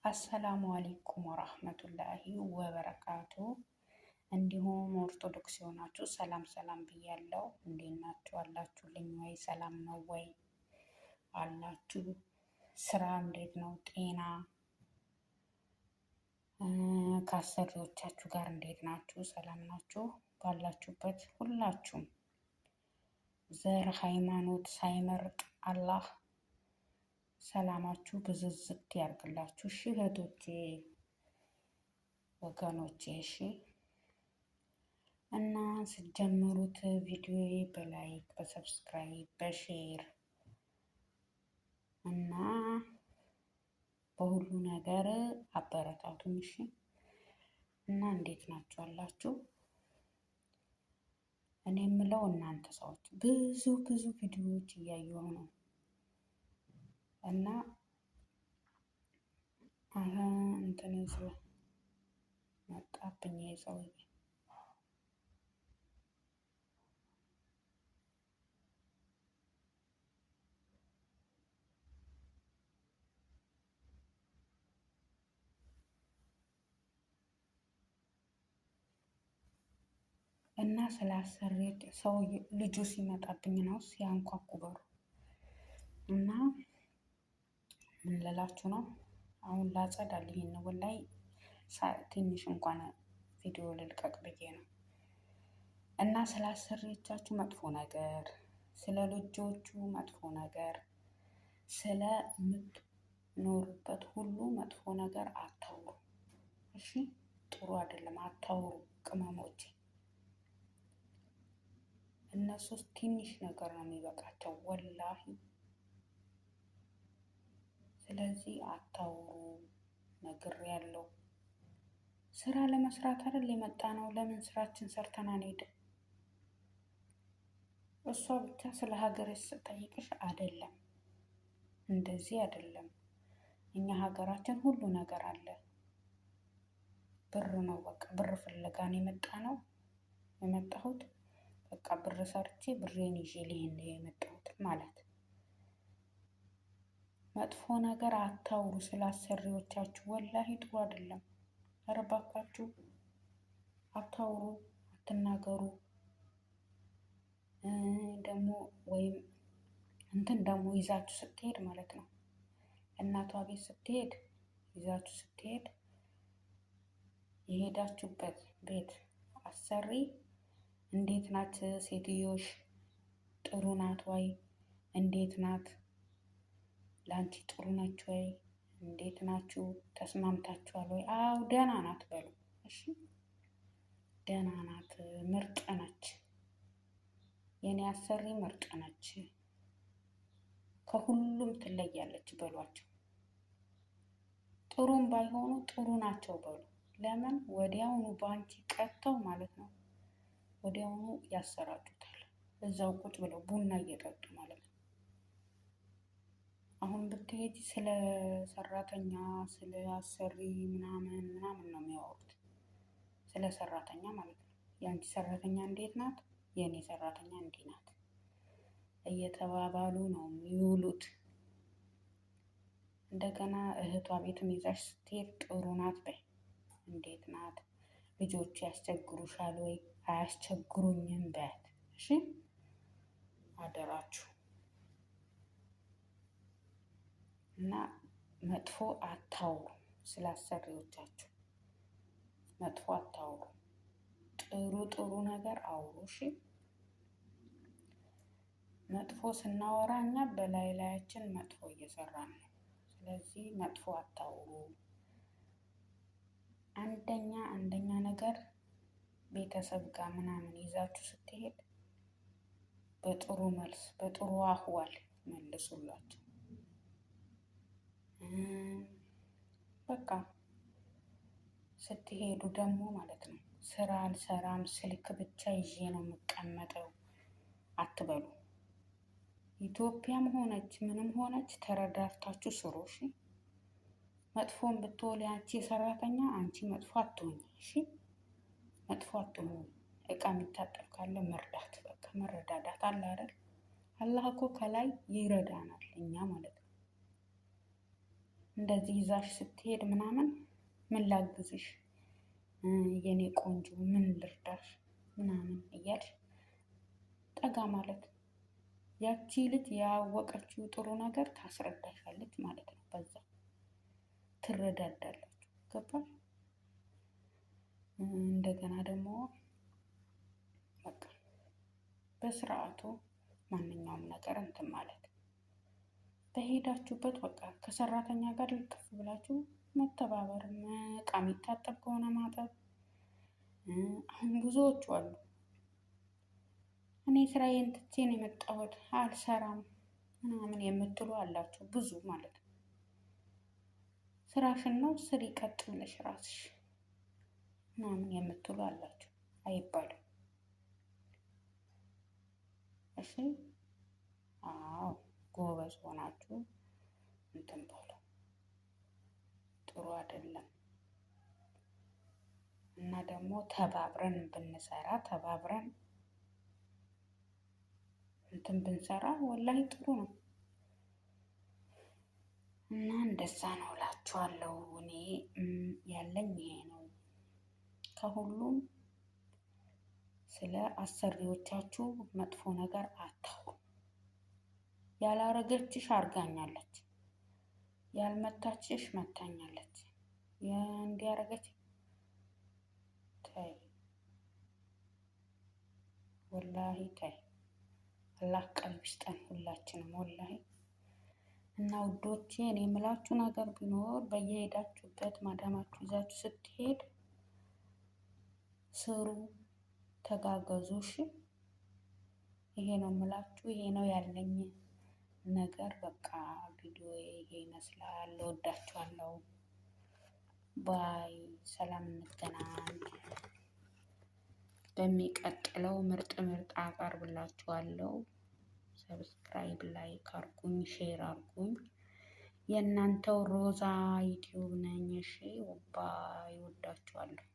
አሰላሙ አሌይኩም ወራህመቱላሂ ወበረካቱ። እንዲሁም ኦርቶዶክስ የሆናችሁ ሰላም ሰላም ብያለሁ። እንዴት ናችሁ? አላችሁልኝ ወይ? ሰላም ነው ወይ አላችሁ? ስራ እንዴት ነው? ጤና ከአሰሪዎቻችሁ ጋር እንዴት ናችሁ? ሰላም ናችሁ? ባላችሁበት ሁላችሁም ዘር ሃይማኖት ሳይመርጥ አላህ ሰላማችሁ ብዝዝት ያርግላችሁ። እሺ እህቶቼ ወገኖቼ፣ እሺ እና ስትጀምሩት ቪዲዮ በላይክ በሰብስክራይብ በሼር እና በሁሉ ነገር አበረታቱን። እሺ እና እንዴት ናችሁ አላችሁ? እኔ የምለው እናንተ ሰዎች ብዙ ቪዲዮዎች እያየሁ ነው እና እንትን መጣብኝ የሰውዬ እና ስላሰሬት ሰው ልጁ ሲመጣብኝ ነው ሲያንኳኩ በሩ እና ምን ልላችሁ ነው? አሁን ላጸዳልኝ ነው ወላይ ትንሽ እንኳን ቪዲዮ ልልቀቅ ብዬ ነው። እና ስላሰሬቻችሁ መጥፎ ነገር፣ ስለ ልጆቹ መጥፎ ነገር፣ ስለምትኖሩበት ሁሉ መጥፎ ነገር አታውሩ። እሺ ጥሩ አይደለም፣ አታውሩ ቅመሞቼ። እነሱ ትንሽ ነገር ነው የሚበቃቸው ወላሂ። ስለዚህ አታውሩ ነግሬያለሁ። ስራ ለመስራት አይደል የመጣ ነው። ለምን ስራችን ሰርተን አንሄድም? እሷ ብቻ ስለ ሀገርሽ ስጠይቅሽ አይደለም እንደዚህ አይደለም። እኛ ሀገራችን ሁሉ ነገር አለ። ብር ነው በቃ ብር ፍለጋ ነው የመጣሁት። በቃ ብር ሰርቼ ብሬን ይዤ ልሄድ ነው የመጣሁት ማለት። መጥፎ ነገር አታውሩ ስላሰሪዎቻችሁ፣ ወላሂ ጥሩ አይደለም። ኧረ እባካችሁ አታውሩ፣ አትናገሩ። ደግሞ ወይም እንትን ደግሞ ይዛችሁ ስትሄድ ማለት ነው እናቷ ቤት ስትሄድ ይዛችሁ ስትሄድ የሄዳችሁበት ቤት አሰሪ እንዴት ናት ሴትዮሽ? ጥሩ ናት ወይ? እንዴት ናት? ለአንቺ ጥሩ ነች ወይ? እንዴት ናችሁ? ተስማምታችኋል ወይ? አው ደህና ናት በሉ። እሺ ደህና ናት፣ ምርጥ ነች፣ የኔ አሰሪ ምርጥ ነች፣ ከሁሉም ትለያለች በሏቸው። ጥሩም ባይሆኑ ጥሩ ናቸው በሉ። ለምን ወዲያውኑ በአንቺ ቀጥተው ማለት ነው ወዲያውኑ ያሰራጩታል። እዛው ቁጭ ብለው ቡና እየጠጡ ማለት ነው። አሁን ብትሄጂ ስለ ሰራተኛ ስለ አሰሪ ምናምን ነው የሚያወሩት። ስለ ሰራተኛ ማለት ነው። የአንቺ ሰራተኛ እንዴት ናት? የእኔ ሰራተኛ እንዲህ ናት እየተባባሉ ነው የሚውሉት። እንደገና እህቷ ቤትም ይዛሽ ስትሄድ ጥሩ ናት በይ። እንዴት ናት? ልጆቹ ያስቸግሩሻል ወይ? አያስቸግሩኝም በያት። እሺ አደራችሁ። እና መጥፎ አታውሩ ስላሰሪዎቻችሁ፣ መጥፎ አታውሩ። ጥሩ ነገር አውሩ። እሺ መጥፎ ስናወራ እኛ በላያችን መጥፎ እየሰራን ነው። ስለዚህ መጥፎ አታውሩ። አንደኛ ነገር ቤተሰብ ጋር ምናምን ይዛችሁ ስትሄድ በጥሩ መልስ በጥሩ አህዋል መልሱላቸው። በቃ ስትሄዱ ደግሞ ማለት ነው ስራ አልሰራም ስልክ ብቻ ይዤ ነው የምቀመጠው አትበሉ። ኢትዮጵያም ሆነች ምንም ሆነች ተረዳርታችሁ ስሩ። እሺ መጥፎም ብትሆን አንቺ ሰራተኛ አንቺ መጥፎ አትሆኝ። እሺ መጥፎ አትሆኝ። እቃ የሚታጠብ ካለ መርዳት፣ በቃ መረዳዳት አለ አይደል? አላህ እኮ ከላይ ይረዳናል እኛ ማለት ነው። እንደዚህ ይዛሽ ስትሄድ ምናምን ምን ላግዝሽ፣ የኔ ቆንጆ ምን ልርዳሽ ምናምን እያልሽ ጠጋ ማለት ያቺ ልጅ ያወቀችው ጥሩ ነገር ታስረዳሻለች ማለት ነው። በዛ ትረዳዳላችሁ። ገባሽ? እንደገና ደግሞ በቃ በስርዓቱ ማንኛውም ነገር እንትን ማለት በሄዳችሁበት በቃ ከሰራተኛ ጋር ልክፍ ብላችሁ መተባበር፣ እቃ የሚታጠብ ከሆነ ማጠብ። አሁን ብዙዎቹ አሉ እኔ ስራዬን ትቼ ነው የመጣሁት አልሰራም ምናምን የምትሉ አላችሁ፣ ብዙ ማለት ነው። ስራሽን ነው ስሪ ቀጥ ብለሽ ራስሽ ምናምን የምትሉ አላችሁ። አይባልም። እሺ፣ አዎ ጎበዝ ሆናችሁ እንትን በሉ። ጥሩ አይደለም። እና ደግሞ ተባብረን ብንሰራ ተባብረን እንትን ብንሰራ ወላሂ ጥሩ ነው። እና እንደዛ ነው እላችኋለሁ። እኔ ያለኝ ይሄ ነው። ከሁሉም ስለ አሰሪዎቻችሁ መጥፎ ነገር አታውሩ። ያላረገችሽ አርጋኛለች፣ ያልመታችሽ መታኛለች፣ እንዲያረገች ተይ፣ ወላሂ ተይ። አላህ ቀልብ ይስጠን ሁላችንም ወላሂ። እና ውዶቼ እኔ የምላችሁ ነገር ቢኖር በየሄዳችሁበት ማዳማችሁ ይዛችሁ ስትሄድ ስሩ፣ ተጋገዙ። እሺ፣ ይሄ ነው የምላችሁ። ይሄ ነው ያለኝ ነገር። በቃ ቪዲዮ ይሄ ይመስላል። እወዳችኋለሁ። ባይ። ሰላም እንገናኝ። በሚቀጥለው ምርጥ ምርጥ አቀርብላችኋለሁ። ሰብስክራይብ፣ ላይክ አርጉኝ፣ ሼር አርጉኝ። የእናንተው ሮዛ ዩቲዩብ ነኝ። እሺ ባይ። እወዳችኋለሁ።